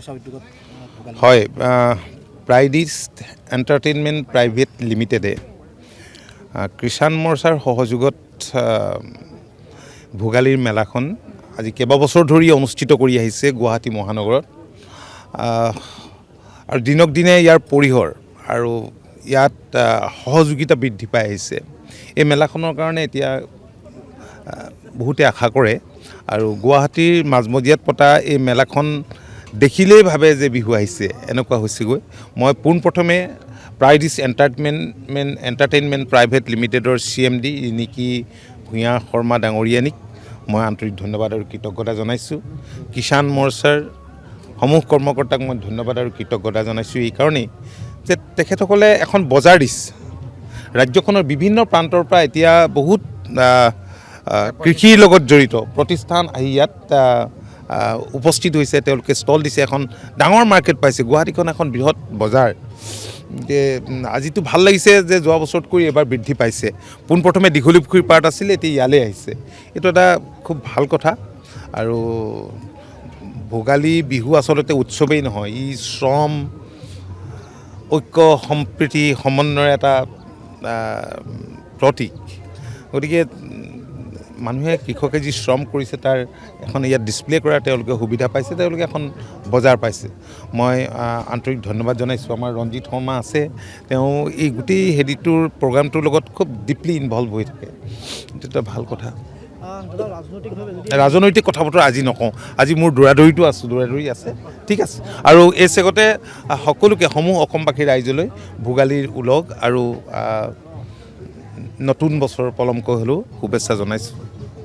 মৰ্চা উদ্যোগত হয় প্ৰাইডিছ entertainment private লিমিটেডে কিষাণ মৰ্চাৰ সহযোগত ভোগালীৰ মেলাখন আজি কেইবাবছৰ ধৰি অনুষ্ঠিত কৰি আহিছে গুৱাহাটী মহানগৰত আৰু দিনক দিনে ইয়াৰ পৰিসৰ আৰু ইয়াত সহযোগিতা বৃদ্ধি পাই আহিছে এই মেলাখনৰ কাৰণে এতিয়া বহুতে আশা কৰে আৰু গুৱাহাটীৰ মাজমজিয়াত পতা এই মেলাখন দেখিলেই ভাবে যে বিহু আহিছে এনেকুৱা হৈছেগৈ মই পোনপ্ৰথমে প্ৰাইডিছ এণ্টাৰটেইনমেণ্ট প্ৰাইভেট লিমিটেডৰ CMD ৰিণিকী ভূঞা শৰ্মা ডাঙৰীয়ানীক মই আন্তৰিক ধন্যবাদ আৰু কৃতজ্ঞতা জনাইছোঁ কিষাণ মৰ্চাৰ সমূহ কৰ্মকৰ্তাক মই ধন্যবাদ আৰু কৃতজ্ঞতা জনাইছোঁ এই কাৰণেই যে তেখেতসকলে এখন বজাৰ দিছে ৰাজ্যখনৰ বিভিন্ন প্ৰান্তৰ পৰা এতিয়া বহুত কৃষিৰ লগত জড়িত প্ৰতিষ্ঠান আহি ইয়াত উপস্থিত হৈছে তেওঁলোকে ষ্টল দিছে এখন ডাঙৰ মাৰ্কেট পাইছে গুৱাহাটীখন এখন বৃহৎ বজাৰ আজিতো ভাল লাগিছে যে যোৱা বছৰতকৈ এবাৰ বৃদ্ধি পাইছে পোনপ্ৰথমে দীঘলীপুখুৰীৰ পাৰ্ট আছিলে এতিয়া ইয়ালৈ আহিছে এইটো এটা খুব ভাল কথা আৰু ভোগালী বিহু আচলতে উৎসৱেই নহয় ই শ্ৰম ঐক্য সম্প্ৰীতি সমন্বয়ৰ এটা প্ৰতীক গতিকে মানুহে কৃষকে যি শ্ৰম কৰিছে তাৰ এখন ইয়াত ডিছপ্লে কৰাৰ তেওঁলোকে সুবিধা পাইছে তেওঁলোকে এখন বজাৰ পাইছে মই আন্তৰিক ধন্যবাদ জনাইছোঁ আমাৰ ৰঞ্জিত শৰ্মা আছে তেওঁ এই গোটেই হেৰিটোৰ প্ৰগ্ৰামটোৰ লগত খুব ডিপলি ইনভলভ হৈ থাকে এইটো এটা ভাল কথা ৰাজনৈতিক কথা বতৰা আজি নকওঁ আজি মোৰ দৌৰাদৌৰিটো দৌৰাদৌৰি আছে ঠিক আছে আৰু এই চেগতে সকলোকে সমূহ অসমবাসী ৰাইজলৈ ভোগালীৰ উলগ আৰু নতুন বছৰ পলমকৈ হ'লেও শুভেচ্ছা জনাইছোঁ